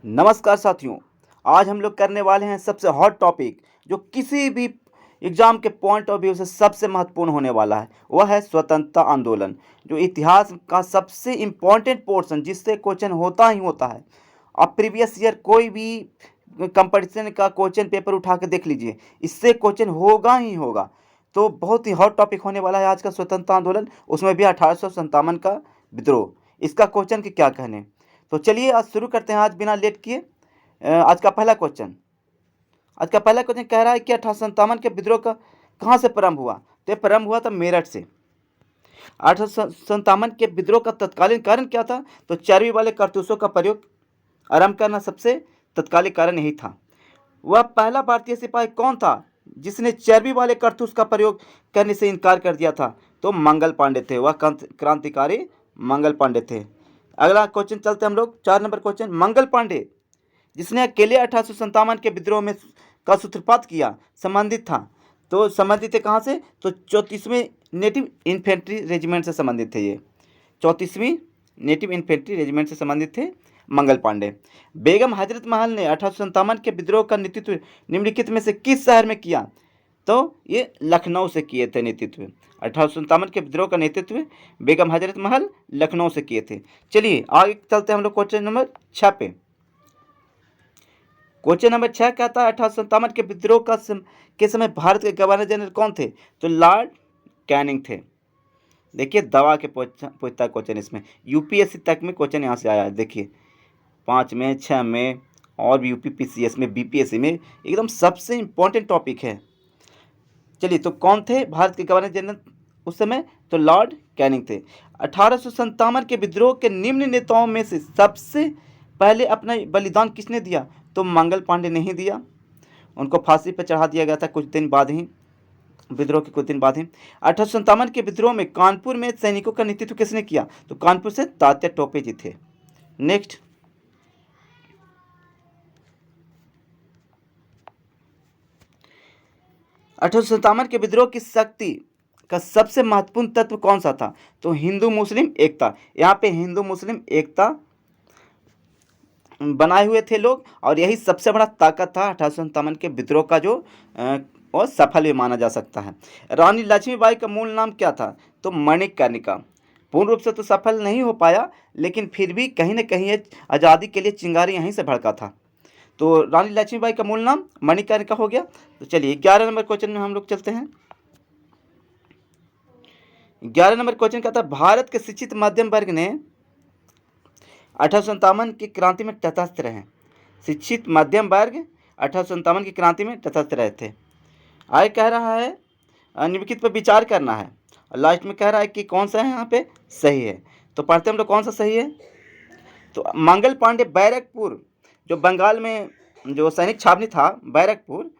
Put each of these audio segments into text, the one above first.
नमस्कार साथियों। आज हम लोग करने वाले हैं सबसे हॉट टॉपिक जो किसी भी एग्जाम के पॉइंट ऑफ व्यू से सबसे महत्वपूर्ण होने वाला है। वह है स्वतंत्रता आंदोलन, जो इतिहास का सबसे इम्पोर्टेंट पोर्शन जिससे क्वेश्चन होता ही होता है। अब प्रीवियस ईयर कोई भी कंपटीशन का क्वेश्चन पेपर उठा के देख लीजिए, इससे क्वेश्चन होगा ही होगा। तो बहुत ही हॉट टॉपिक होने वाला है आज का स्वतंत्रता आंदोलन, उसमें भी 1857 का विद्रोह। इसका क्वेश्चन के क्या कहने। तो चलिए आज शुरू करते हैं, आज बिना लेट किए। आज का पहला क्वेश्चन कह रहा है कि 1857 के विद्रोह का कहाँ से प्रारंभ हुआ। तो ये प्रारंभ हुआ था मेरठ से। 1857 के विद्रोह का तत्कालीन कारण क्या था। तो चर्बी वाले कारतूसों का प्रयोग आरंभ करना सबसे तत्कालिक कारण यही था। वह पहला भारतीय सिपाही कौन था जिसने चर्बी वाले कारतूस का प्रयोग करने से इनकार कर दिया था। तो मंगल पांडे थे, वह क्रांतिकारी मंगल पांडे थे। अगला क्वेश्चन चलते हम लोग, 4 नंबर क्वेश्चन। मंगल पांडे जिसने अकेले 1857 के विद्रोह में का सूत्रपात किया संबंधित था। तो संबंधित थे कहाँ से। तो 34वीं नेटिव इन्फेंट्री रेजिमेंट से संबंधित थे। ये 34वीं नेटिव इन्फेंट्री रेजिमेंट से संबंधित थे मंगल पांडे। बेगम हजरत महल ने 1857 के विद्रोह का नेतृत्व निम्नलिखित में से किस शहर में किया। तो ये लखनऊ से किए थे नेतृत्व। 1857 के विद्रोह का नेतृत्व बेगम हजरत महल लखनऊ से किए थे। चलिए आगे चलते हैं हम लोग क्वेश्चन नंबर 6 पे। क्वेश्चन नंबर 6 कहता है 1857 के विद्रोह के समय भारत के गवर्नर जनरल कौन थे। तो लॉर्ड कैनिंग थे। देखिए दवा के पूछता क्वेश्चन, इसमें यूपीएससी तक में क्वेश्चन यहाँ से आया है। देखिए 5 में, 6 में और भी यूपीपीसीएस में, बीपीएससी में एकदम सबसे इम्पोर्टेंट टॉपिक है। चलिए तो कौन थे भारत के गवर्नर जनरल उस समय। तो लॉर्ड कैनिंग थे। 1857 के विद्रोह के निम्न नेताओं में से सबसे पहले अपना बलिदान किसने दिया। तो मंगल पांडे ने ही दिया। उनको फांसी पर चढ़ा दिया गया था कुछ दिन बाद ही, विद्रोह के कुछ दिन बाद ही। 1857 के विद्रोह में कानपुर में सैनिकों का नेतृत्व किसने किया। तो कानपुर से तात्या टोपे जी थे। नेक्स्ट 1857 के विद्रोह की शक्ति का सबसे महत्वपूर्ण तत्व कौन सा था। तो हिंदू मुस्लिम एकता। यहाँ पे हिंदू मुस्लिम एकता बनाए हुए थे लोग, और यही सबसे बड़ा ताकत था 1857 के विद्रोह का, जो और सफल भी माना जा सकता है। रानी लक्ष्मीबाई का मूल नाम क्या था। तो मणिकर्णिका। पूर्ण रूप से तो सफल नहीं हो पाया, लेकिन फिर भी कहीं ना कहीं आज़ादी के लिए चिंगारी यहीं से भड़का था। तो रानी लक्ष्मीबाई का मूल नाम मणिकर्णिका हो गया। तो चलिए 11 नंबर क्वेश्चन में हम लोग चलते हैं। 11 नंबर क्वेश्चन कहता है भारत के शिक्षित मध्यम वर्ग ने 1857 की क्रांति में तटस्थ रहे। शिक्षित मध्यम वर्ग 1857 की क्रांति में तटस्थ रहे थे। आगे कह रहा है निम्नलिखित पर विचार करना है, और लास्ट में कह रहा है कि कौन सा है यहाँ पे सही है। तो पढ़ते हम लोग कौन सा सही है। तो मंगल पांडे बैरकपुर, जो बंगाल में जो सैनिक छावनी था बैरकपुर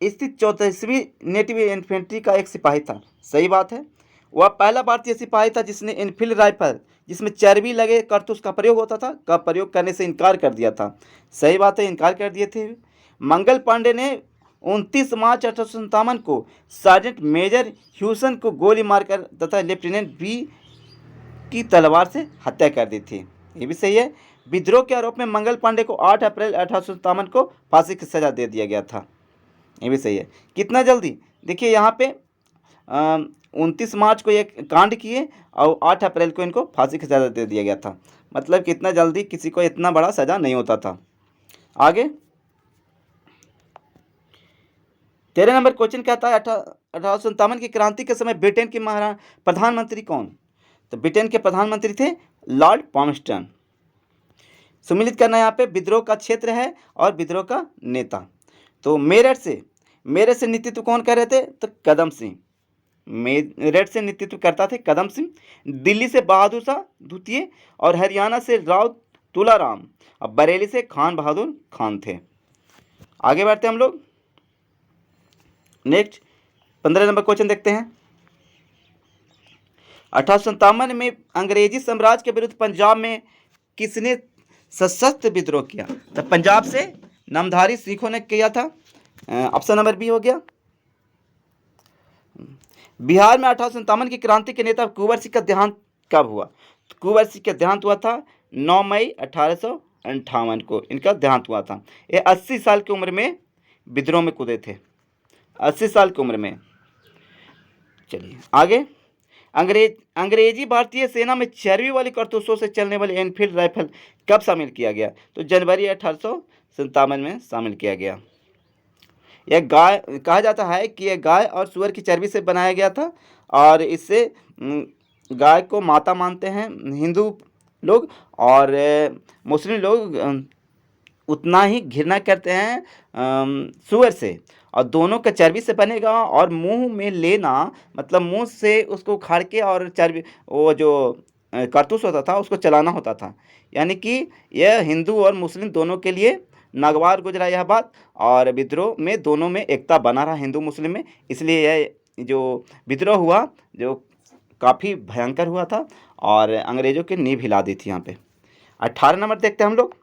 स्थित 34वीं नेटिव इन्फेंट्री का एक सिपाही था। सही बात है। वह पहला भारतीय सिपाही था जिसने इनफील्ड राइफल जिसमें चर्बी लगे कारतूस का प्रयोग होता था का प्रयोग करने से इनकार कर दिया था। सही बात है, इनकार कर दिए थे। मंगल पांडे ने 29 मार्च 1857 को सार्जेंट मेजर ह्यूसन को गोली मारकर तथा लेफ्टिनेंट बी की तलवार से हत्या कर दी थी। ये भी सही है। विद्रोह के आरोप में मंगल पांडे को 8 अप्रैल 1857 को फांसी की सजा दे दिया गया था। ये भी सही है। कितना जल्दी, देखिए यहाँ पे 29 मार्च को ये कांड किए और 8 अप्रैल को इनको फांसी की सजा दे दिया गया था। मतलब कितना जल्दी, किसी को इतना बड़ा सजा नहीं होता था। आगे 13 नंबर क्वेश्चन कहता है 1857 की क्रांति के समय ब्रिटेन के प्रधानमंत्री कौन। तो ब्रिटेन के प्रधानमंत्री थे लॉर्ड पामस्टन। सम्मिलित करना यहाँ पे विद्रोह का क्षेत्र है और विद्रोह का नेता। तो मेरठ से नेतृत्व कौन कर रहे थे। तो कदम सिंह। मेरठ से नेतृत्व करता थे कदम सिंह। दिल्ली से बहादुर शाह द्वितीय और हरियाणा से राव तुलाराम और बरेली से खान बहादुर खान थे। आगे बढ़ते हम लोग। नेक्स्ट 15 नंबर क्वेश्चन देखते हैं। 1857 में अंग्रेजी साम्राज्य के विरुद्ध पंजाब में किसने सशस्त्र विद्रोह किया। तो पंजाब से नामधारी सिखों ने किया था। ऑप्शन नंबर बी हो गया। बिहार में 1857 की क्रांति के नेता कुंवर सिंह का देहांत कब हुआ। तो कुंवर सिंह का देहांत हुआ था 9 मई 1800 1858 को इनका देहांत हुआ था। ये 80 साल की उम्र में विद्रोह में कूदे थे, 80 साल की उम्र में। चलिए आगे। अंग्रेजी भारतीय सेना में चर्बी वाली कारतूसों से चलने वाली एनफील्ड राइफल कब शामिल किया गया? तो जनवरी 1857 में शामिल किया गया। यह गाय कहा जाता है कि यह गाय और सुअर की चर्बी से बनाया गया था, और इससे गाय को माता मानते हैं हिंदू लोग, और मुस्लिम लोग उतना ही घृणा करते हैं सुअर से। और दोनों का चर्बी से बनेगा, और मुंह में लेना मतलब मुंह से उसको उखाड़ के और चर्बी वो जो कारतूस होता था उसको चलाना होता था। यानी कि यह हिंदू और मुस्लिम दोनों के लिए नागवार गुजरा यह बात, और विद्रोह में दोनों में एकता बना रहा हिंदू मुस्लिम में। इसलिए यह जो विद्रोह हुआ जो काफ़ी भयंकर हुआ था, और अंग्रेज़ों की नींव हिला दी थी यहाँ पे। 18 नंबर देखते हैं हम लोग।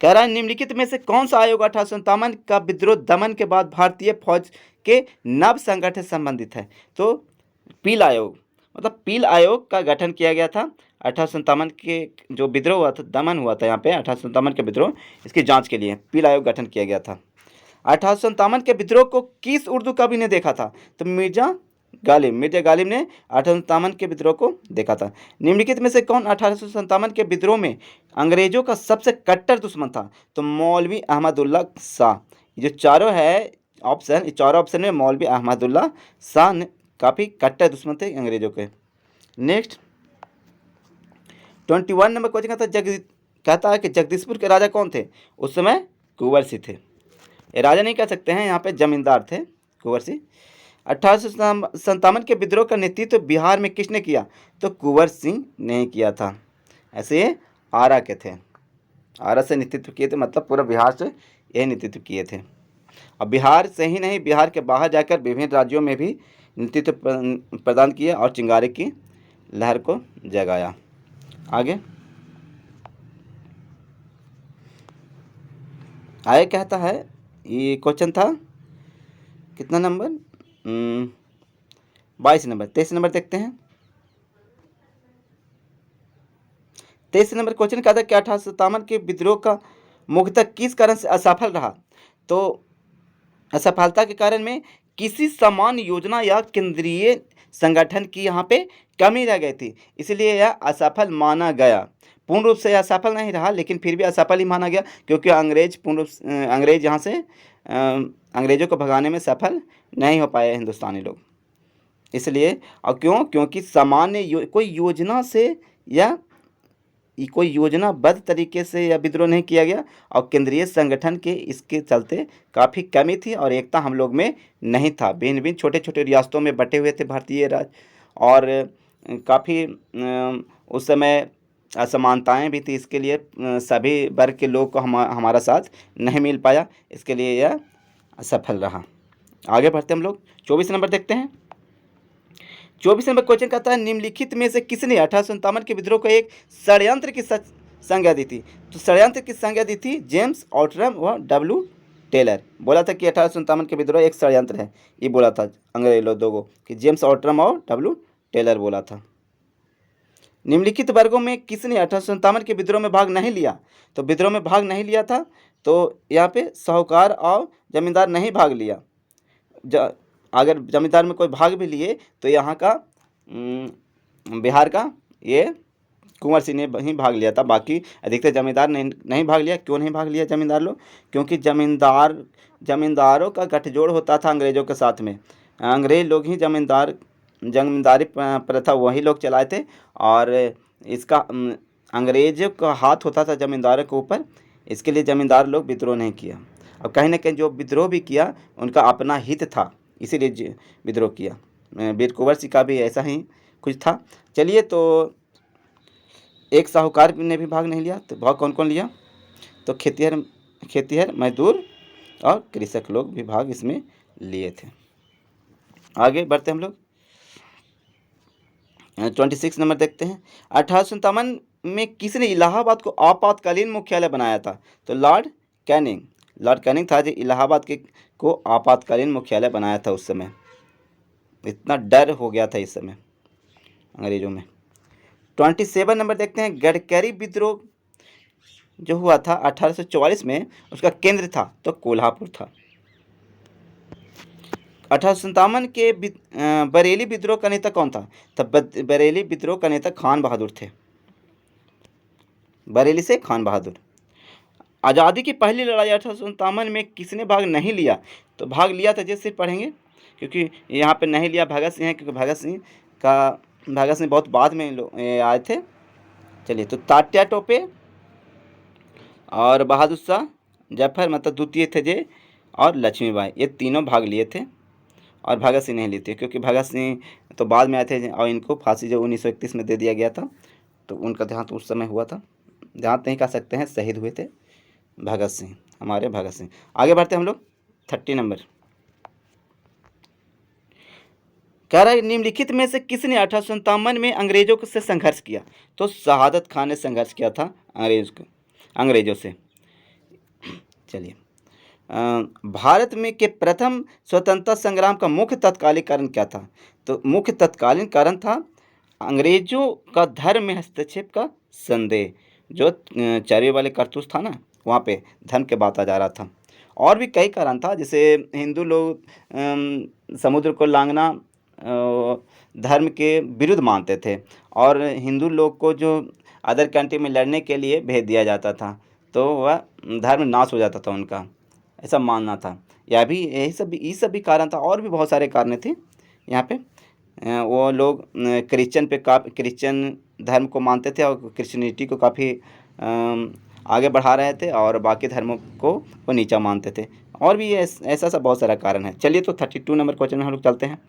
कह रहा है निम्नलिखित में से कौन सा आयोग 1857 का विद्रोह दमन के बाद भारतीय फौज के नव संगठन से संबंधित है? तो पील आयोग, मतलब पील आयोग का गठन किया गया था 1857 के जो विद्रोह हुआ था, दमन हुआ था यहाँ पे 1857 के विद्रोह, इसकी जांच के लिए पील आयोग गठन किया गया था। 1857 के विद्रोह को किस उर्दू कवि ने देखा था? तो मिर्जा गालिब ने 1857 के विद्रोह को देखा था। निम्नलिखित में से कौन 1857 के विद्रोह में अंग्रेजों का सबसे कट्टर दुश्मन था? तो मौलवी अहमदुल्ला शाह। ये जो चारों है ऑप्शन, इस चारों ऑप्शन में मौलवी अहमदुल्ला शाह ने काफ़ी कट्टर दुश्मन थे अंग्रेजों के। नेक्स्ट 21 नंबर क्वेश्चन कहता है कि जगदीशपुर के राजा कौन थे? उस समय कुंवर सिंह थे। ये राजा नहीं कह सकते हैं, यहाँ पे जमींदार थे कुंवर सिंह। 1857 के विद्रोह का नेतृत्व बिहार में किसने किया? तो कुंवर सिंह ने किया था। ऐसे ये आरा के थे, आरा से नेतृत्व किए थे, मतलब पूरा बिहार से यही नेतृत्व किए थे। और बिहार से ही नहीं, बिहार के बाहर जाकर विभिन्न राज्यों में भी नेतृत्व प्रदान किया और चिंगारी की लहर को जगाया। आगे कहता है, ये क्वेश्चन था कितना नंबर? 22 नंबर। 23 नंबर देखते हैं। 23 नंबर क्वेश्चन कहता है कि 1857 के विद्रोह का मुख्यतः किस कारण से असफल रहा? तो असफलता के कारण में किसी समान योजना या केंद्रीय संगठन की यहाँ पे कमी रह गई थी, इसलिए यह असफल माना गया। पूर्ण रूप से यह असफल नहीं रहा, लेकिन फिर भी असफल ही माना गया, क्योंकि अंग्रेज यहाँ से अंग्रेज़ों को भगाने में सफल नहीं हो पाए हिंदुस्तानी लोग। इसलिए, और क्योंकि सामान्य कोई योजना से या कोई योजनाबद्ध तरीके से यह विद्रोह नहीं किया गया, और केंद्रीय संगठन के इसके चलते काफ़ी कमी थी और एकता हम लोग में नहीं था। भिन्न भिन्न छोटे छोटे रियासतों में बटे हुए थे भारतीय राज्य, और काफ़ी उस समय असमानताएं भी थी। इसके लिए सभी वर्ग के लोग को हमारा साथ नहीं मिल पाया, इसके लिए यह असफल रहा। आगे बढ़ते हम लोग 24 नंबर देखते हैं। 24 नंबर क्वेश्चन कहता है निम्नलिखित में से किसने 1857 के विद्रोह को एक षड्यंत्र की संज्ञा दी थी? तो षड्यंत्र की संज्ञा दी थी जेम्स ऑटरम व डब्ल्यू टेलर। बोला था कि 1857 के विद्रोह एक षड्यंत्र है, ये बोला था अंग्रेज लोगों कि जेम्स ऑटरम और डब्ल्यू टेलर बोला था। निम्नलिखित वर्गों में किसने 1857 के विद्रोह में भाग नहीं लिया? तो विद्रोह में भाग नहीं लिया था, तो यहाँ पे साहूकार और जमींदार नहीं भाग लिया। अगर जमींदार में कोई भाग भी लिए तो यहाँ का बिहार का ये कुंवर सिंह ने ही भाग लिया था, बाकी अधिकतर जमींदार नहीं भाग लिया। क्यों नहीं भाग लिया जमींदार लोग? क्योंकि जमींदारों का गठजोड़ होता था अंग्रेज़ों के साथ में। अंग्रेज लोग ही जमींदारी प्रथा वही लोग चलाए थे, और इसका अंग्रेज़ों का हाथ होता था जमींदारों के ऊपर। इसके लिए जमींदार लोग विद्रोह नहीं किया, और कहीं ना कहीं जो विद्रोह भी किया उनका अपना हित था, इसीलिए विद्रोह किया। वीर कुंवर सिंह का भी ऐसा ही कुछ था। चलिए, तो एक साहूकार ने भी भाग नहीं लिया, तो भाग कौन कौन लिया? तो खेतिहर मजदूर और कृषक लोग भी भाग इसमें लिए थे। आगे बढ़ते हम लोग 26 नंबर देखते हैं। 1857 में किसने इलाहाबाद को आपातकालीन मुख्यालय बनाया था? तो लॉर्ड कैनिंग था जो इलाहाबाद को आपातकालीन मुख्यालय बनाया था। उस समय इतना डर हो गया था इस समय अंग्रेज़ों में। 27 नंबर देखते हैं, गडकरी विद्रोह जो हुआ था 1844 में, उसका केंद्र था तो कोल्हापुर था। 1857 के बरेली विद्रोह का नेता कौन था? तब बरेली विद्रोह का नेता खान बहादुर थे, बरेली से खान बहादुर। आज़ादी की पहली लड़ाई 1857 में किसने भाग नहीं लिया? तो भाग लिया था, जैसे पढ़ेंगे, क्योंकि यहाँ पे नहीं लिया भगत सिंह है, क्योंकि भगत सिंह बहुत बाद में आए थे। चलिए, तो तात्या टोपे और बहादुर शाह जफर मतलब द्वितीय थे जे, और लक्ष्मीबाई, ये तीनों भाग लिए थे, और भगत सिंह नहीं लिए थे, क्योंकि भगत सिंह तो बाद में आए थे और इनको फांसी जो 1931 में दे दिया गया था, तो उनका देहांत उस समय हुआ था। देहांत नहीं कह सकते हैं, शहीद हुए थे भगत सिंह, हमारे भगत सिंह। आगे बढ़ते हैं हम लोग। 30 नंबर कह रहा है, निम्नलिखित में से किसने 1857 में अंग्रेजों से संघर्ष किया? तो शहादत खान ने संघर्ष किया था अंग्रेजों से। चलिए, भारत में के प्रथम स्वतंत्रता संग्राम का मुख्य तत्कालीन कारण क्या था? तो मुख्य तत्कालीन कारण था अंग्रेजों का धर्म में हस्तक्षेप का संदेह, जो चर्बी वाले कारतूस था ना, वहाँ पे धर्म के बात आ जा रहा था। और भी कई कारण था, जैसे हिंदू लोग समुद्र को लांघना धर्म के विरुद्ध मानते थे, और हिंदू लोग को जो अदर कंट्री में लड़ने के लिए भेज दिया जाता था, तो वह धर्म नाश हो जाता था उनका, ऐसा मानना था। यह भी यही सब भी कारण था, और भी बहुत सारे कारण थे यहाँ पे। वो लोग क्रिश्चियन धर्म को मानते थे, और क्रिश्चियनिटी को काफ़ी आगे बढ़ा रहे थे, और बाकी धर्मों को वो नीचा मानते थे। और भी ऐसा सा बहुत सारा कारण है। चलिए, तो 32 नंबर क्वेश्चन में हम लोग चलते हैं।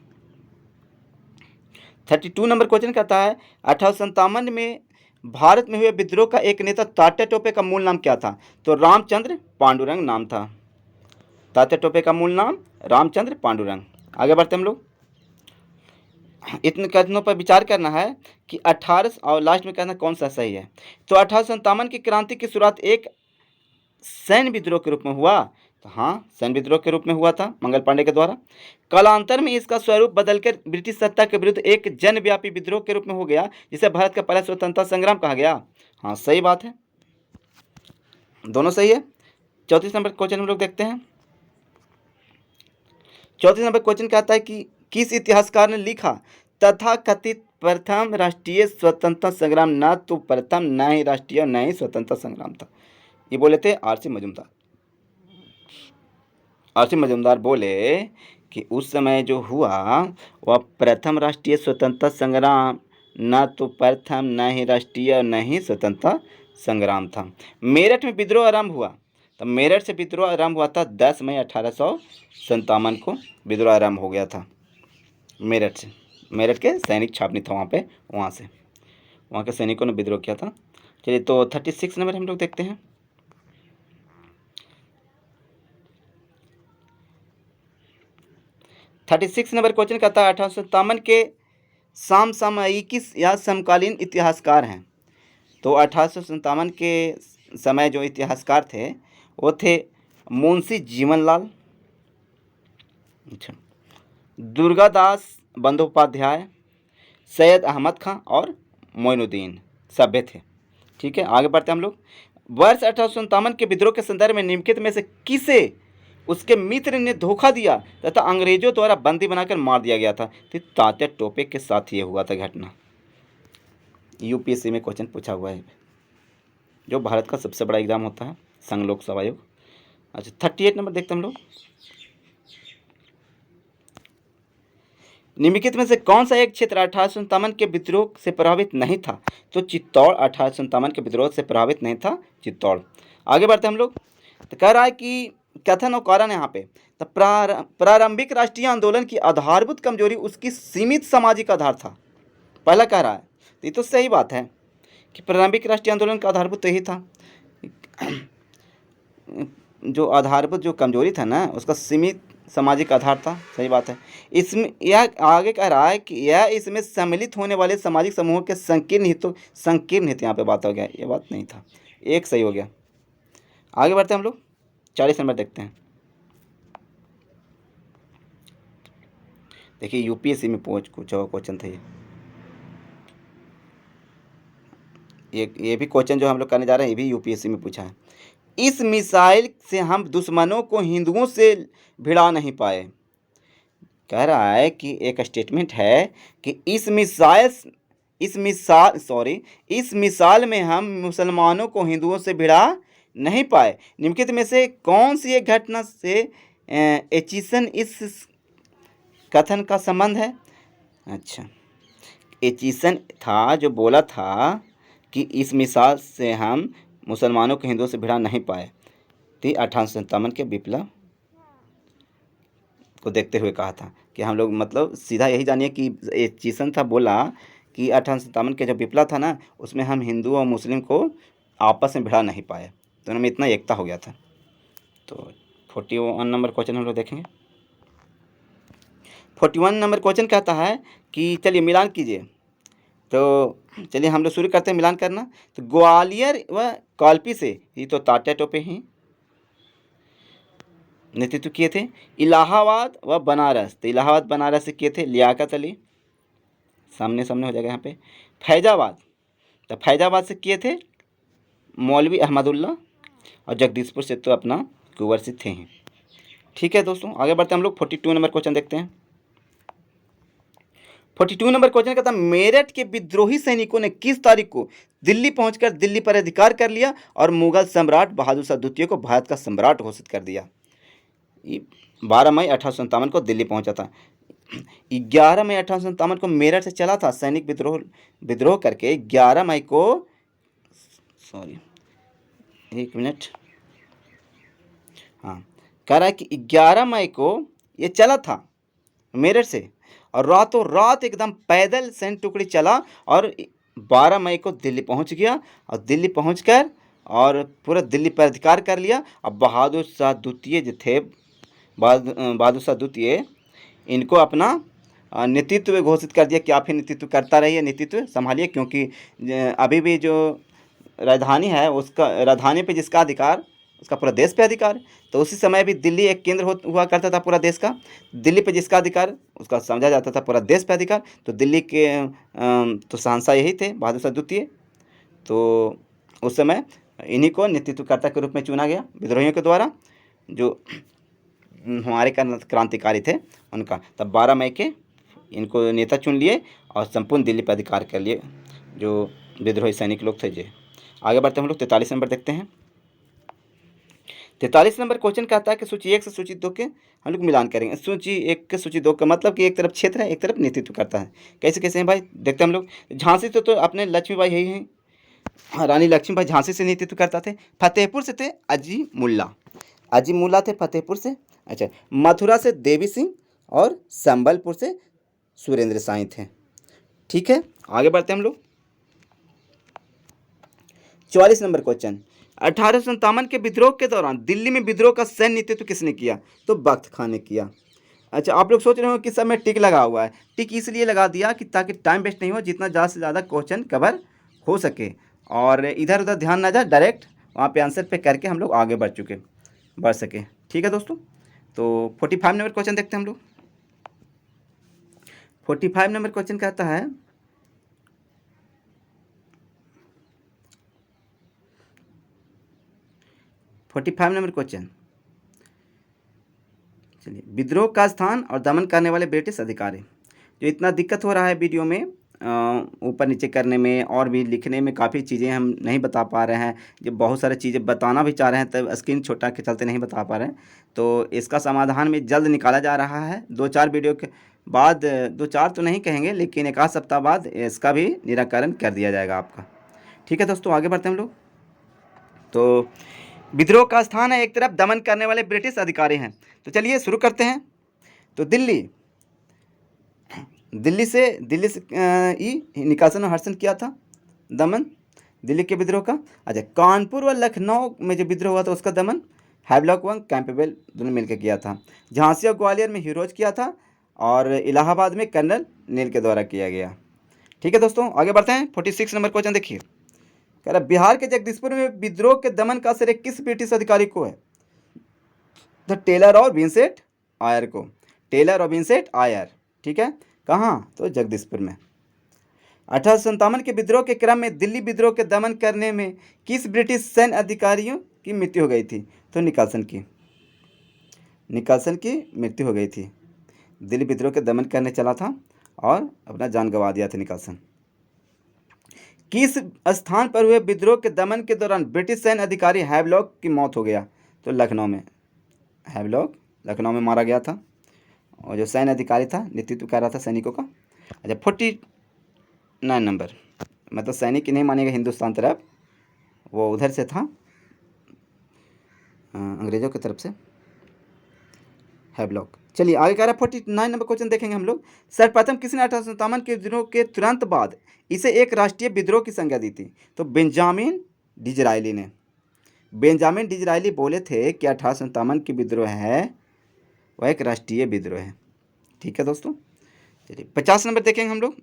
32 नंबर क्वेश्चन कहता है, 1857 में भारत में हुए विद्रोह का एक नेता तात्या टोपे का मूल नाम क्या था? तो रामचंद्र पांडुरंग नाम था। तात्या टोपे का मूल नाम रामचंद्र पांडुरंग। आगे बढ़ते हम लोग। इतने कथनों पर विचार करना है कि 18 और लास्ट में कहना कौन सा सही है। तो 1857 की क्रांति की शुरुआत एक सैन्य विद्रोह के रूप में हुआ। तो हाँ, सैन्य विद्रोह के रूप में हुआ था मंगल पांडे के द्वारा। कालांतर में इसका स्वरूप बदलकर ब्रिटिश सत्ता के विरुद्ध एक जनव्यापी विद्रोह के रूप में हो गया, जिसे भारत का पहला स्वतंत्रता संग्राम कहा गया। हाँ, सही बात है, दोनों सही है। 34 नंबर क्वेश्चन हम लोग देखते हैं। 34 नंबर क्वेश्चन कहता है कि किस इतिहासकार ने लिखा, तथा कथित प्रथम राष्ट्रीय स्वतंत्रता संग्राम न तो प्रथम, न ही राष्ट्रीय, न ही स्वतंत्रता संग्राम था? ये बोले थे आर.सी. मजूमदार। आर.सी. मजूमदार बोले कि उस समय जो हुआ वह प्रथम राष्ट्रीय स्वतंत्रता संग्राम न तो प्रथम, न ही राष्ट्रीय, न ही स्वतंत्रता संग्राम था। मेरठ में विद्रोह आरंभ हुआ, तो मेरठ से विद्रोह आरंभ हुआ था 10 मई 1857 को विद्रोह आरंभ हो गया था मेरठ से। मेरठ के सैनिक छावनी था वहाँ पे, वहाँ के सैनिकों ने विद्रोह किया था। चलिए, तो 36 नंबर हम लोग देखते हैं। 36 नंबर क्वेश्चन कहता है, 1857 के समसामयिकी या समकालीन इतिहासकार हैं। तो 1857 के समय जो इतिहासकार थे वो थे मुंशी जीवनलाल, अच्छा, दुर्गादास बंदोपाध्याय, सैयद अहमद खां और मोइनुद्दीन सभ्य थे। ठीक है, आगे बढ़ते हैं हम लोग। वर्ष 1857 के विद्रोह के संदर्भ में निम्नलिखित में से किसे उसके मित्र ने धोखा दिया तथा अंग्रेजों द्वारा बंदी बनाकर मार दिया गया था? तो तात्या टोपे के साथ ये हुआ था घटना। यूपीएससी में क्वेश्चन पूछा हुआ है, जो भारत का सबसे बड़ा एग्जाम होता है, संघ लोक सेवा आयोग। अच्छा, 38 नंबर देखते हैं हम लोग। निम्नलिखित में से कौन सा एक क्षेत्र 1857 के विद्रोह से प्रभावित नहीं था? तो चित्तौड़ 1857 के विद्रोह से प्रभावित नहीं था, चित्तौड़। आगे बढ़ते हम लोग। तो कह रहा है कि कथन और कारण यहाँ पे, तो प्रारंभिक राष्ट्रीय आंदोलन की आधारभूत कमजोरी उसकी सीमित सामाजिक आधार था। पहला कह रहा है, तो ये तो सही बात है कि प्रारंभिक राष्ट्रीय आंदोलन का आधारभूत तो यही था, जो आधारभूत जो कमजोरी था ना, उसका सीमित सामाजिक आधार था। सही बात है। इसमें यह आगे कह रहा है कि यह इसमें सम्मिलित होने वाले सामाजिक समूहों के संकीर्ण हित यहाँ पे बात हो गया, ये बात नहीं था, एक सही हो गया। आगे बढ़ते हैं हम लोग। 40 नंबर देखते हैं। देखिए, यूपीएससी में पूछा हुआ क्वेश्चन था ये। ये भी क्वेश्चन जो हम लोग करने जा रहे हैं ये भी यूपीएससी में पूछा है। इस मिसाइल से हम दुश्मनों को हिंदुओं से भिड़ा नहीं पाए। कह रहा है कि एक स्टेटमेंट है कि इस मिसाल में हम मुसलमानों को हिंदुओं से भिड़ा नहीं पाए। निम्नलिखित में से कौन सी एक घटना से एचिसन इस कथन का संबंध है? अच्छा, एचिसन था जो बोला था कि इस मिसाल से हम मुसलमानों को हिंदुओं से भिड़ा नहीं पाए, तो 1857 के विप्लव को देखते हुए कहा था कि हम लोग, मतलब सीधा यही जानिए कि एचिसन था बोला कि 1857 के जो विप्लव था ना, उसमें हम हिंदू और मुस्लिम को आपस में भिड़ा नहीं पाए, दोनों में इतना एकता हो गया था। तो 41 नंबर क्वेश्चन हम लोग देखेंगे। 41 नंबर क्वेश्चन कहता है कि चलिए मिलान कीजिए। तो चलिए हम लोग शुरू करते हैं मिलान करना। तो ग्वालियर व कालपी से, ये तो तात्या टोपे ही नेतृत्व किए थे। इलाहाबाद व बनारस, तो इलाहाबाद बनारस से किए थे लियाकत अली, सामने हो जाएगा यहाँ पे। फैजाबाद, तो फैजाबाद से किए थे मौलवी अहमदुल्ला, और जगदीशपुर से तो अपना कुंवर सिंह थे हैं। ठीक है दोस्तों, आगे बढ़ते हैं हम लोग 42 नंबर क्वेश्चन देखते हैं। 42 नंबर क्वेश्चन कहता है मेरठ के विद्रोही सैनिकों ने किस तारीख को दिल्ली पहुंचकर दिल्ली पर अधिकार कर लिया और मुगल सम्राट बहादुर शाह द्वितीय को भारत का सम्राट घोषित कर दिया? 12 मई 1857 को दिल्ली पहुंचा था। 11 मई 1857 को मेरठ से चला था सैनिक विद्रोह करके। 11 मई को, सॉरी एक मिनट, हाँ, कह रहा है कि 11 मई को ये चला था मेरठ से, और रातों रात एकदम पैदल सैन्य टुकड़ी चला और 12 मई को दिल्ली पहुंच गया, और दिल्ली पहुंचकर और पूरा दिल्ली पर अधिकार कर लिया। अब बहादुर शाह द्वितीय जो थे, बहादुर शाह द्वितीय, इनको अपना नेतृत्व घोषित कर दिया कि आप ही नेतृत्व करता रहिए, नेतृत्व संभालिए, क्योंकि अभी भी जो राजधानी है उसका, राजधानी पे जिसका अधिकार उसका पूरा देश पे अधिकार। तो उसी समय भी दिल्ली एक केंद्र हुआ करता था पूरा देश का। दिल्ली पे जिसका अधिकार उसका समझा जाता था पूरा देश पे अधिकार। तो दिल्ली के तो शहंशाह यही थे बहादुर शाह द्वितीय। तो उस समय इन्हीं को नेतृत्वकर्ता के रूप में चुना गया विद्रोहियों के द्वारा, जो हमारे क्रांतिकारी थे उनका। तब 12 मई के इनको नेता चुन लिए और संपूर्ण दिल्ली पर अधिकार कर लिए जो विद्रोही सैनिक लोग थे। जे आगे बढ़ते हम लोग 43 नंबर देखते हैं। 43 नंबर क्वेश्चन कहता है कि सूची 1 से सूची 2 के हम लोग मिलान करेंगे। सूची 1 के सूची 2 का मतलब कि एक तरफ क्षेत्र है, एक तरफ नेतृत्व करता है। कैसे कैसे हैं भाई, देखते हैं हम लोग। झांसी से तो अपने लक्ष्मीबाई यही हैं, रानी लक्ष्मीबाई झांसी से नेतृत्व करता थे। फतेहपुर से थे अजी मुल्ला थे फतेहपुर से। अच्छा, मथुरा से देवी सिंह और संबलपुर से सुरेंद्र साई थे। ठीक है, आगे बढ़ते हैं हम लोग। 44 नंबर क्वेश्चन, 1857 के विद्रोह के दौरान दिल्ली में विद्रोह का सैन्य नेतृत्व किसने किया? तो बख्त खान ने किया। अच्छा, आप लोग सोच रहे हो कि सब में टिक लगा हुआ है। टिक इसलिए लगा दिया कि ताकि टाइम वेस्ट नहीं हो, जितना ज़्यादा से ज़्यादा क्वेश्चन कवर हो सके और इधर उधर ध्यान ना जाए, डायरेक्ट वहाँ पे आंसर पे करके हम लोग आगे बढ़ सके। ठीक है दोस्तों, तो 45 नंबर क्वेश्चन देखते हैं हम लोग। 45 नंबर क्वेश्चन कहता है 45 नंबर क्वेश्चन, चलिए, विद्रोह का स्थान और दमन करने वाले ब्रिटिश अधिकारी। जो इतना दिक्कत हो रहा है वीडियो में ऊपर नीचे करने में और भी लिखने में, काफ़ी चीज़ें हम नहीं बता पा रहे हैं, जो बहुत सारी चीज़ें बताना भी चाह रहे हैं तब स्क्रीन छोटा के चलते नहीं बता पा रहे हैं। तो इसका समाधान में जल्द निकाला जा रहा है। 2-4 वीडियो के बाद, 2-4 तो नहीं कहेंगे लेकिन 1 आध सप्ताह बाद इसका भी निराकरण कर दिया जाएगा आपका। ठीक है दोस्तों, आगे बढ़ते हैं हम लोग। तो विद्रोह का स्थान है, एक तरफ दमन करने वाले ब्रिटिश अधिकारी हैं। तो चलिए शुरू करते हैं। तो दिल्ली से निकासन और हर्षण किया था, दमन दिल्ली के विद्रोह का। अच्छा, कानपुर व लखनऊ में जो विद्रोह हुआ था उसका दमन हैवलॉक व कैंपबेल दोनों मिलकर किया था। झांसी और ग्वालियर में हिरोज किया था, और इलाहाबाद में कर्नल नील के द्वारा किया गया। ठीक है दोस्तों, आगे बढ़ते हैं। 46 नंबर क्वेश्चन देखिए, कह रहा बिहार के जगदीशपुर में विद्रोह के दमन का श्रेय किस ब्रिटिश अधिकारी को है? द टेलर और विंसेंट आयर को। टेलर और विंसेंट आयर। ठीक है, कहाँ? तो जगदीशपुर में। 1857 के विद्रोह के क्रम में दिल्ली विद्रोह के दमन करने में किस ब्रिटिश सैन्य अधिकारियों की मृत्यु हो गई थी? तो निकल्सन की मृत्यु हो गई थी। दिल्ली विद्रोह के दमन करने चला था और अपना जान गंवा दिया था निकल्सन। किस स्थान पर हुए विद्रोह के दमन के दौरान ब्रिटिश सैन्य अधिकारी हैवलॉक की मौत हो गया? तो लखनऊ में। हैवलॉक लखनऊ में मारा गया था, और जो सैन्य अधिकारी था नेतृत्व कर रहा था सैनिकों का। अच्छा 49 नंबर, मतलब सैनिक नहीं मानेगा हिंदुस्तान तरफ, वो उधर से था अंग्रेज़ों की तरफ से, हैवलॉक। चलिए आगे कह रहा है 49 नंबर क्वेश्चन देखेंगे हम लोग। सर्वप्रथम किसने 1857 के विद्रोह के तुरंत बाद इसे एक राष्ट्रीय विद्रोह की संज्ञा दी थी? तो बेंजामिन डिज़रायली ने। बेंजामिन डिज़रायली बोले थे कि 1857 की विद्रोह है वह एक राष्ट्रीय विद्रोह है। ठीक है दोस्तों, चलिए 50 नंबर देखेंगे हम लोग।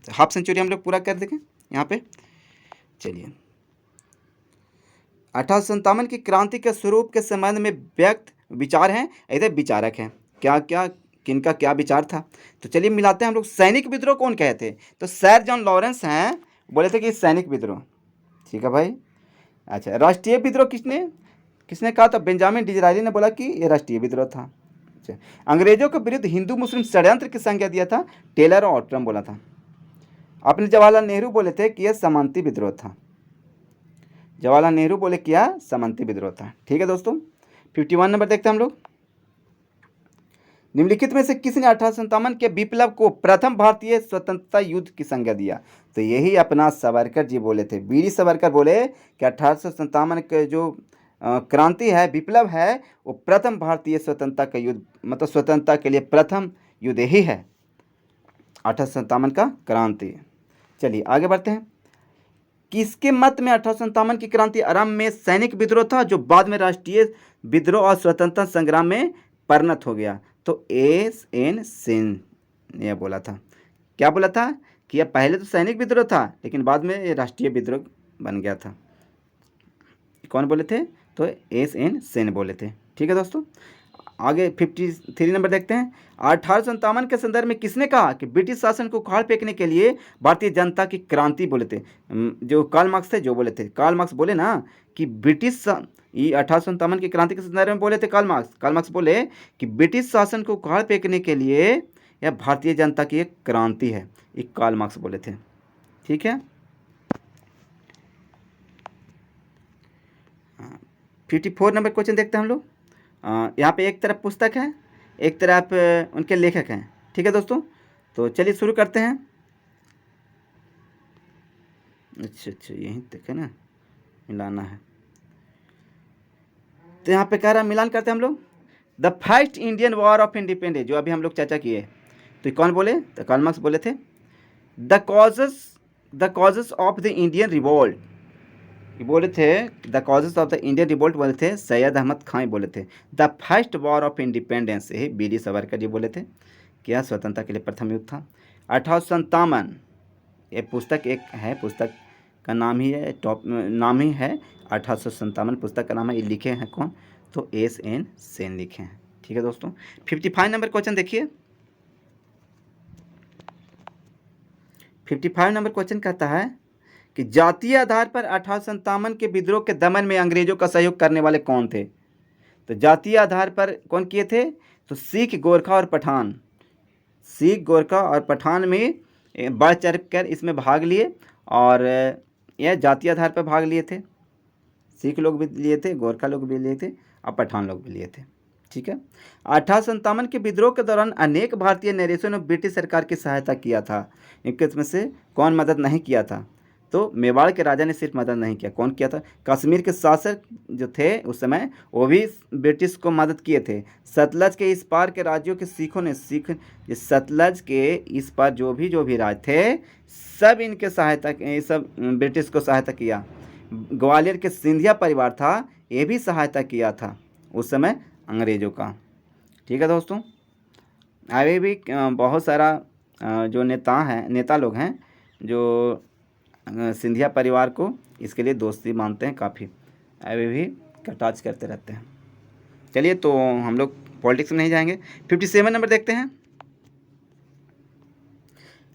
हाफ सेंचुरी हम लोग पूरा कर देंगे यहाँ पे। चलिए 1857 की क्रांति के स्वरूप के संबंध में व्यक्त विचार हैं, इधर विचारक हैं। क्या क्या किनका क्या विचार था? तो चलिए मिलाते हैं हम लोग। सैनिक विद्रोह कौन कहे थे? तो सर जॉन लॉरेंस हैं, बोले थे कि सैनिक विद्रोह। ठीक है भाई। अच्छा राष्ट्रीय विद्रोह किसने कहा? तो बेंजामिन डिज़रायली ने बोला कि ये राष्ट्रीय विद्रोह था। अच्छा अंग्रेजों के विरुद्ध हिंदू मुस्लिम षड्यंत्र की संज्ञा दिया था टेलर और ऑट्रम बोला था। अपने जवाहरलाल नेहरू बोले थे कि यह सामंती विद्रोह था। जवाहरलाल नेहरू बोले कि यह सामंती विद्रोह था। ठीक है दोस्तों, 51 नंबर देखते हैं हम लोग। निम्नलिखित में से किसने 1857 के विप्लव को प्रथम भारतीय स्वतंत्रता युद्ध की संज्ञा दिया? तो यही अपना सावरकर जी बोले थे। वीर सावरकर बोले कि 1857 के जो क्रांति है, विप्लव है, वो प्रथम भारतीय स्वतंत्रता का युद्ध, मतलब स्वतंत्रता के लिए प्रथम युद्ध ही है 1857 का क्रांति। चलिए आगे बढ़ते हैं। किसके मत में 1857 की क्रांति आरंभ में सैनिक विद्रोह था जो बाद में राष्ट्रीय विद्रोह और स्वतंत्रता संग्राम में परिणत हो गया? तो एस.एन. सेन ने बोला था। क्या बोला था? कि यह पहले तो सैनिक विद्रोह था लेकिन बाद में ये राष्ट्रीय विद्रोह बन गया था। कौन बोले थे? तो एस.एन. सेन बोले थे। ठीक है दोस्तों, आगे 53 नंबर देखते हैं। 1857 के संदर्भ में किसने कहा कि ब्रिटिश शासन को उखाड़ फेंकने के लिए भारतीय जनता की क्रांति बोले थे? जो कार्ल मार्क्स थे, जो बोले थे। कार्ल मार्क्स बोले ना कि ये 1857 की क्रांति के संदर्भ में बोले थे कार्ल मार्क्स बोले कि ब्रिटिश शासन को उखाड़ फेंकने के लिए यह भारतीय जनता की एक क्रांति है। ये कार्ल मार्क्स बोले थे। ठीक है, 54 नंबर क्वेश्चन देखते हैं हम लोग। यहाँ पे एक तरफ पुस्तक है, एक तरफ उनके लेखक हैं। ठीक है दोस्तों, तो चलिए शुरू करते हैं। अच्छा यहीं देखे ना, मिलाना है। तो यहाँ पे कह रहा है मिलान करते हैं हम लोग। The first Indian war of independence, जो अभी हम लोग चर्चा किए, तो ये कौन बोले? तो कार्ल मार्क्स बोले थे। The causes of the Indian revolt, ये बोले थे। The causes of the Indian revolt बोले थे सैयद अहमद खान बोले थे। The first war of independence, यही वीर सावरकर जी बोले थे कि यह स्वतंत्रता के लिए प्रथम युद्ध था। 1857, ये पुस्तक एक है, पुस्तक का नाम ही है, नाम ही है 1857, पुस्तक का नाम है। ये लिखे हैं कौन? तो एस.एन. सेन लिखे हैं। ठीक है दोस्तों, 55 नंबर क्वेश्चन देखिए। 55 नंबर क्वेश्चन कहता है कि जातीय आधार पर 1857 के विद्रोह के दमन में अंग्रेजों का सहयोग करने वाले कौन थे? तो जातीय आधार पर कौन किए थे? तो सिख, गोरखा और पठान। सिख, गोरखा और पठान में बढ़ चढ़ कर इसमें भाग लिए, और यह जातीय आधार पर भाग लिए थे। सिख लोग भी लिए थे, गोरखा लोग भी लिए थे, और पठान लोग भी लिए थे। ठीक है, 1857 के विद्रोह के दौरान अनेक भारतीय नरेशों ने ब्रिटिश सरकार की सहायता किया था। इनमें से कौन मदद नहीं किया था? तो मेवाड़ के राजा ने सिर्फ मदद नहीं किया, कौन किया था? कश्मीर के शासक जो थे उस समय, वो भी ब्रिटिश को मदद किए थे। सतलज के इस पार के राज्यों के सिखों ने सतलज के इस पार जो भी राज थे, सब इनके सहायता, सब ब्रिटिश को सहायता किया। ग्वालियर के सिंधिया परिवार था, ये भी सहायता किया था उस समय अंग्रेज़ों का। ठीक है दोस्तों, अभी भी बहुत सारा जो नेता लोग हैं जो सिंधिया परिवार को इसके लिए दोस्ती मानते हैं, काफ़ी अभी भी कटाच करते रहते हैं। चलिए, तो हम लोग पॉलिटिक्स में नहीं जाएंगे। 57 नंबर देखते हैं।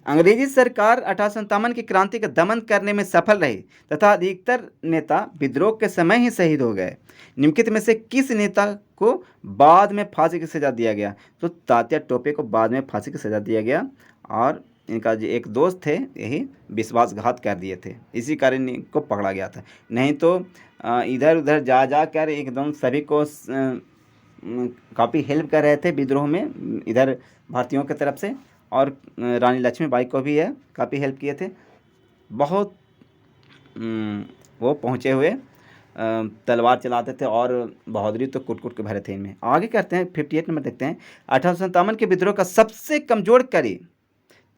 अंग्रेजी सरकार 1857 की क्रांति का दमन करने में सफल रही तथा अधिकतर नेता विद्रोह के समय ही शहीद हो गए। निम्नलिखित में से किस नेता को बाद में फांसी की सजा दिया गया? तो तात्या टोपे को बाद में फांसी की सजा दिया गया और इनका जो एक दोस्त थे यही विश्वासघात कर दिए थे, इसी कारण इनको पकड़ा गया था। नहीं तो इधर उधर जा जा कर एकदम सभी को काफ़ी हेल्प कर रहे थे विद्रोह में इधर भारतीयों की तरफ से, और रानी लक्ष्मीबाई को भी है काफ़ी हेल्प किए थे। बहुत वो पहुँचे हुए तलवार चलाते थे और बहादुरी तो कुट कुट के भरे थे इनमें। आगे करते हैं 58 नंबर देखते हैं। 1857 के विद्रोह का सबसे कमज़ोर कड़ी,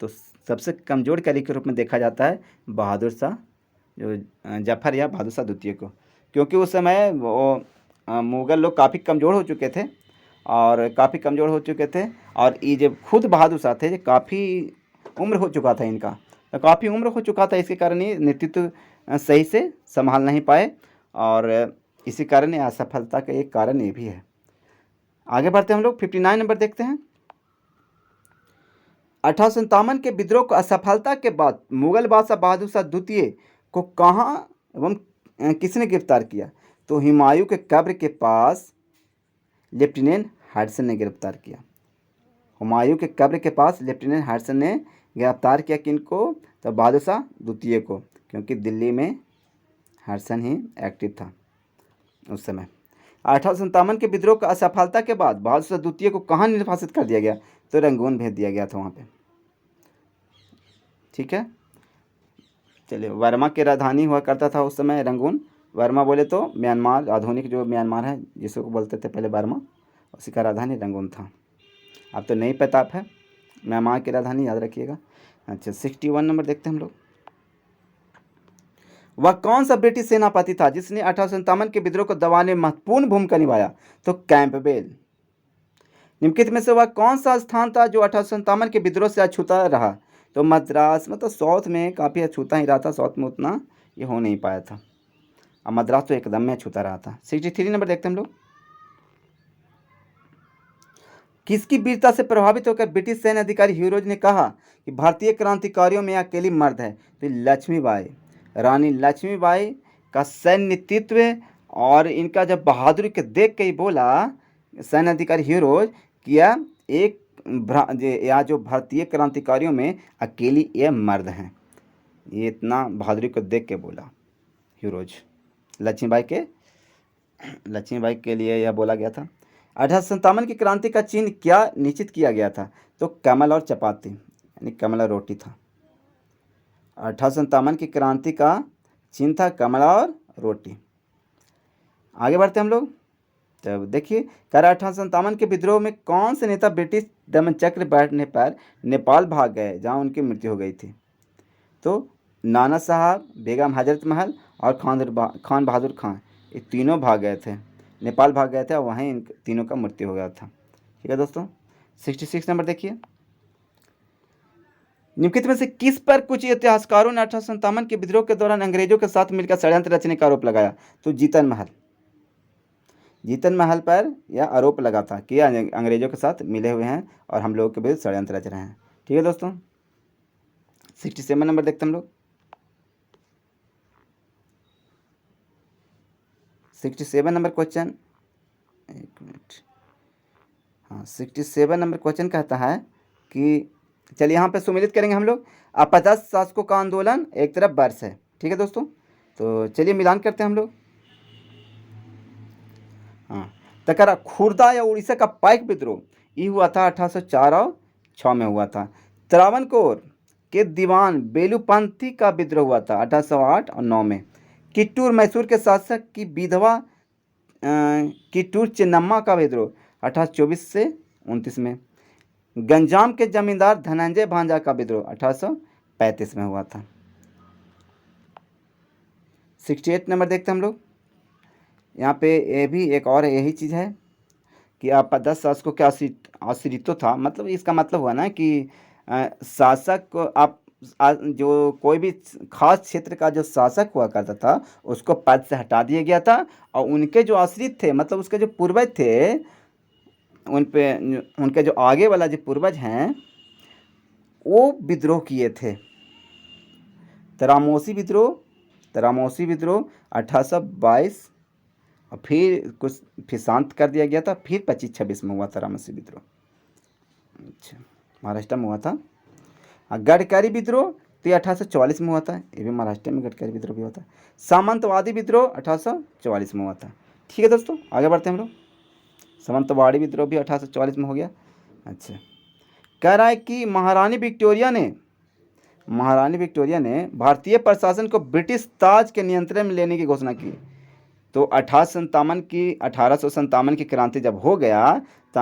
तो सबसे कमज़ोर कड़ी के रूप में देखा जाता है बहादुर शाह जो जफ़र या बहादुर शाह द्वितीय को, क्योंकि उस समय वो मुग़ल लोग काफ़ी कमज़ोर हो चुके थे और ये जब खुद बहादुर शाह थे काफ़ी उम्र हो चुका था इनका, तो काफ़ी उम्र हो चुका था, इसके कारण ये नेतृत्व सही से संभाल नहीं पाए और इसी कारण ये असफलता का एक कारण ये भी है। आगे बढ़ते हैं हम लोग 59 नंबर देखते हैं। 1857 के विद्रोह को असफलता के बाद मुगल बादशाह बहादुर शाह द्वितीय को कहाँ एवं किसने गिरफ्तार किया? तो हुमायूं के कब्र के पास लेफ्टिनेंट हडसन ने गिरफ्तार किया। हुमायूं के कब्र के पास लेफ्टिनेंट हडसन ने गिरफ्तार किया किनको? तो बहादुर शाह द्वितीय को, क्योंकि दिल्ली में हडसन ही एक्टिव था उस समय। 1857 के विद्रोह का असफलता के बाद बहादुर शाह द्वितीय को कहाँ निर्वासित कर दिया गया? तो रंगून भेज दिया गया था वहाँ पे। ठीक है, चलिए, वर्मा की राजधानी हुआ करता था उस समय रंगून। वर्मा बोले तो म्यांमार, आधुनिक जो म्यांमार है जिसको बोलते थे पहले वर्मा, उसी का राजधानी रंगून था। अब तो नई प्रताप है, म्यांमार की राजधानी याद रखिएगा। अच्छा 61 नंबर देखते हैं हम लोग। वह कौन सा ब्रिटिश सेनापति था जिसने 1857 के विद्रोह को दबाने में महत्वपूर्ण भूमिका निभाया? तो कैंपबेल। निम्नलिखित में से वह कौन सा स्थान था जो 1857 के विद्रोह से अछूता रहा? तो मद्रास, मतलब साउथ में काफ़ी अछूता ही रहा था, साउथ में उतना ये हो नहीं पाया था, और मद्रास तो एकदम में अछूता रहा था। 63 नंबर देखते हैं हम लोग। किसकी वीरता से प्रभावित होकर ब्रिटिश सैन्य अधिकारी ह्यूरोज ने कहा कि भारतीय क्रांतिकारियों में अकेली मर्द है? तो लक्ष्मीबाई, रानी लक्ष्मीबाई का सैन्य नेतृत्व और इनका जब बहादुरी के देख के ही बोला सैन्य अधिकारी ह्यूरोज किया एक या जो भारतीय क्रांतिकारियों में अकेली ये मर्द हैं, ये इतना बहादुरी को देख के बोला ह्यूरोज। लक्ष्मीबाई के लिए यह बोला गया था। 1857 की क्रांति का चिन्ह क्या निश्चित किया गया था? तो कमल और चपाती यानी कमल और रोटी था। 1857 की क्रांति का चिन्ह था कमल और रोटी। आगे बढ़ते हम लोग। तब देखिए, 1857 के विद्रोह में कौन से नेता ब्रिटिश दमन चक्र बैठने पर नेपाल भाग गए जहां उनकी मृत्यु हो गई थी? तो नाना साहब, बेगम हजरत महल और खान बहादुर खान, ये तीनों भाग गए थे, नेपाल भाग गए थे और वहीं इन तीनों का मृत्यु हो गया था। ठीक है दोस्तों, 66 नंबर देखिए। निम्नलिखित में से किस पर कुछ इतिहासकारों ने 1857 के विद्रोह के दौरान अंग्रेजों के साथ मिलकर षड्यंत्र रचने का आरोप लगाया? तो जीतन महल पर यह आरोप लगा था कि अंग्रेजों के साथ मिले हुए हैं और हम लोगों के विरुद्ध षड्यंत्र रच रहे हैं। ठीक है दोस्तों, 67 नंबर देखते हम लोग। 67 नंबर क्वेश्चन, एक मिनट, हाँ 67 नंबर क्वेश्चन कहता है कि चलिए यहाँ पे सुमिलित करेंगे हम लोग। अपदस्थ शासकों का आंदोलन एक तरफ वर्ष है। ठीक है दोस्तों, तो चलिए मिलान करते हैं हम लोग। हाँ, तकरा खुर्दा या उड़ीसा का पाइक विद्रोह ये हुआ था 1804 और 6 में हुआ था। त्रावणकोर के दीवान बेलूपंथी का विद्रोह हुआ था 1808 और 9 में। किट्टूर मैसूर के शासक की विधवा किट्टूर चेन्नम्मा का विद्रोह 1824 से 29 में। गंजाम के जमींदार धनंजय भांजा का विद्रोह 1835 में हुआ था। 68 नंबर देखते हैं हम लोग। यहाँ पे ये भी एक और यही चीज़ है कि अपदस्थ शासकों के आश्रितों था, मतलब इसका मतलब हुआ ना कि शासक को आप जो कोई भी खास क्षेत्र का जो शासक हुआ करता था उसको पद से हटा दिया गया था और उनके जो आश्रित थे, मतलब उसके जो पूर्वज थे, उनके जो आगे वाला जो पूर्वज हैं वो विद्रोह किए थे। तरामोसी विद्रोह 1822 और फिर शांत कर दिया गया था। फिर 25-26 में हुआ तरामोसी विद्रोह। अच्छा, महाराष्ट्र में हुआ था। गडकरी विद्रोह तो 1844 में हुआ था। ये भी महाराष्ट्र में गडकरी विद्रोह भी होता है। सामंतवादी विद्रोह 1844 में हुआ था। ठीक है दोस्तों, आगे बढ़ते हैं हम लोग। सामंतवादी विद्रोह भी 1844 में हो गया। अच्छा, कह रहा है कि महारानी विक्टोरिया ने भारतीय प्रशासन को ब्रिटिश ताज के नियंत्रण में लेने की घोषणा की। तो 1857 की क्रांति जब हो गया तो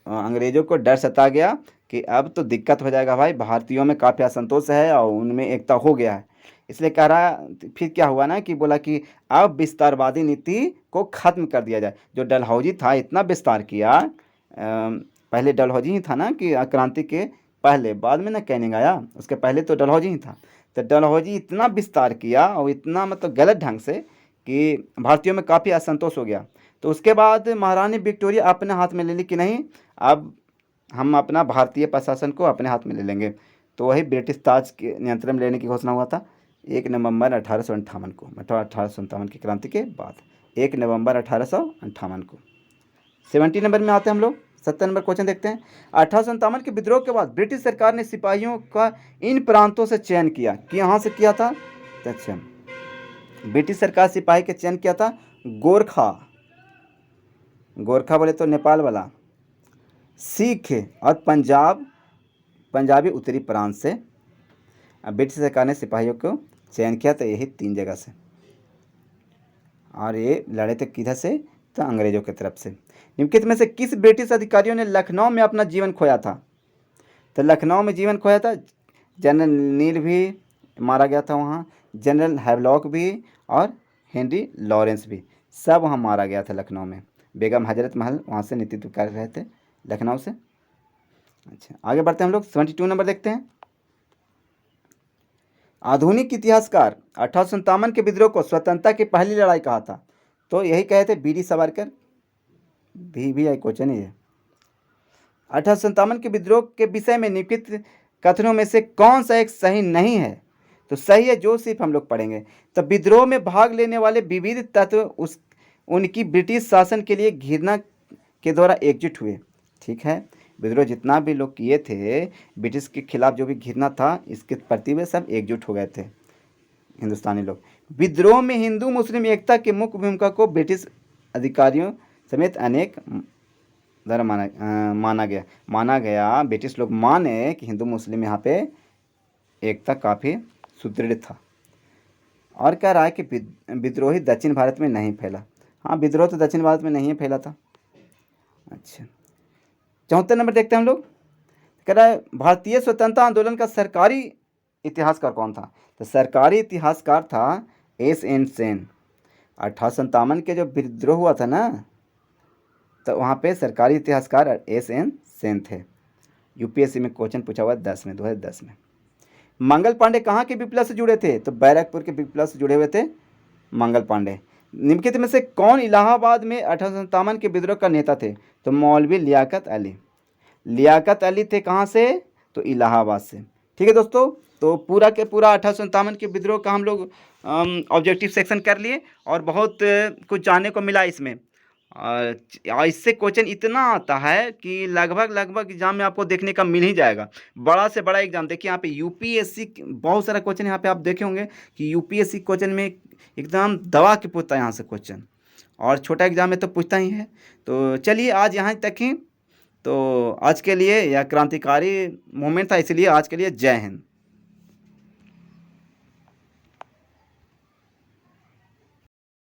अंग्रेज़ों को डर सता गया कि अब तो दिक्कत हो जाएगा भाई, भारतीयों में काफ़ी असंतोष है और उनमें एकता हो गया है। इसलिए कह रहा, फिर क्या हुआ ना कि बोला कि अब विस्तारवादी नीति को ख़त्म कर दिया जाए। जो डलहौजी था इतना विस्तार किया, पहले डलहौजी ही था ना कि क्रांति के पहले, बाद में ना कैनिंग आया, उसके पहले तो डलहौजी ही था। तो डलहौजी इतना विस्तार किया और इतना मतलब गलत ढंग से कि भारतीयों में काफ़ी असंतोष हो गया। तो उसके बाद महारानी विक्टोरिया अपने हाथ में ले ली कि नहीं, अब हम अपना भारतीय प्रशासन को अपने हाथ में ले लेंगे। तो वही ब्रिटिश ताज के नियंत्रण में लेने की घोषणा हुआ था 1 नवंबर 1858 को, मतलब 1857 की क्रांति के बाद 1 नवंबर 1858 को। 70 नंबर में आते हैं हम लोग। 70 नंबर क्वेश्चन देखते हैं। 1857 के विद्रोह के बाद ब्रिटिश सरकार ने सिपाहियों का इन प्रांतों से चयन किया कि यहाँ से किया था। अच्छा, ब्रिटिश सरकार सिपाही के चयन किया था गोरखा बोले तो नेपाल वाला, सिख और पंजाबी उत्तरी प्रांत से ब्रिटिश सरकार ने सिपाहियों को चयन किया था, यही 3 जगह से। और ये लड़े थे किधर से, तो अंग्रेज़ों की तरफ से। निम्नलिखित में से किस ब्रिटिश अधिकारियों ने लखनऊ में अपना जीवन खोया था? तो लखनऊ में जीवन खोया था जनरल नील भी मारा गया था वहाँ, जनरल हैवलॉक भी और हेनरी लॉरेंस भी, सब वहाँ मारा गया था लखनऊ में। बेगम हजरत महल वहाँ से नेतृत्व कर रहे थे, लखनऊ से। अच्छा, आगे बढ़ते हैं हम लोग। 72 नंबर देखते हैं। आधुनिक इतिहासकार 1857 के विद्रोह को स्वतंत्रता की पहली लड़ाई कहा था। तो यही कहे थे बीडी सावरकर, भी आई क्वेश्चन ही है। 1857 के विद्रोह के विषय में निम्नलिखित कथनों में से कौन सा एक सही नहीं है? तो सही है जो सिर्फ हम लोग पढ़ेंगे। तो विद्रोह में भाग लेने वाले विविध तत्व उनकी ब्रिटिश शासन के लिए घृणा के द्वारा एकजुट हुए। ठीक है, विद्रोह जितना भी लोग किए थे ब्रिटिश के खिलाफ, जो भी घृणा था इसके प्रति वे सब एकजुट हो गए थे हिंदुस्तानी लोग। विद्रोह में हिंदू मुस्लिम एकता की मुख्य भूमिका को ब्रिटिश अधिकारियों समेत अनेक धर्म माना गया। ब्रिटिश लोग माने कि हिंदू मुस्लिम यहाँ पे एकता काफ़ी सुदृढ़ था। और कह रहा है कि विद्रोही दक्षिण भारत में नहीं फैला। हाँ, विद्रोह तो दक्षिण भारत में नहीं फैला था। अच्छा, 74 नंबर देखते हैं हम लोग। कह रहा है भारतीय स्वतंत्रता आंदोलन का सरकारी इतिहासकार कौन था? तो सरकारी इतिहासकार था S.N. सेन। 1857 के जो विद्रोह हुआ था ना, तो वहाँ पे सरकारी इतिहासकार S.N. सेन थे। यूपीएससी में क्वेश्चन पूछा हुआ 2010 में। मंगल पांडे कहाँ के विप्लव से जुड़े थे? तो बैरकपुर के विप्लव से जुड़े हुए थे मंगल पांडे। निम्नलिखित में से कौन इलाहाबाद में 1857 के विद्रोह का नेता थे? तो मौलवी लियाकत अली थे। कहाँ से? तो इलाहाबाद से। ठीक है दोस्तों, तो पूरा के पूरा 1857 के विद्रोह का हम लोग ऑब्जेक्टिव सेक्शन कर लिए और बहुत कुछ जानने को मिला इसमें। और इससे क्वेश्चन इतना आता है कि लगभग एग्जाम में आपको देखने का मिल ही जाएगा। बड़ा से बड़ा एग्जाम देखिए यहाँ पे यूपीएससी, बहुत सारा क्वेश्चन यहाँ पे आप देखे होंगे कि यूपीएससी क्वेश्चन में एकदम दबा के पूछता है यहाँ से क्वेश्चन, और छोटा एग्जाम में तो पूछता ही है। तो चलिए आज यहाँ तक ही। तो आज के लिए यह क्रांतिकारी मूवमेंट था, इसलिए आज के लिए जय हिंद।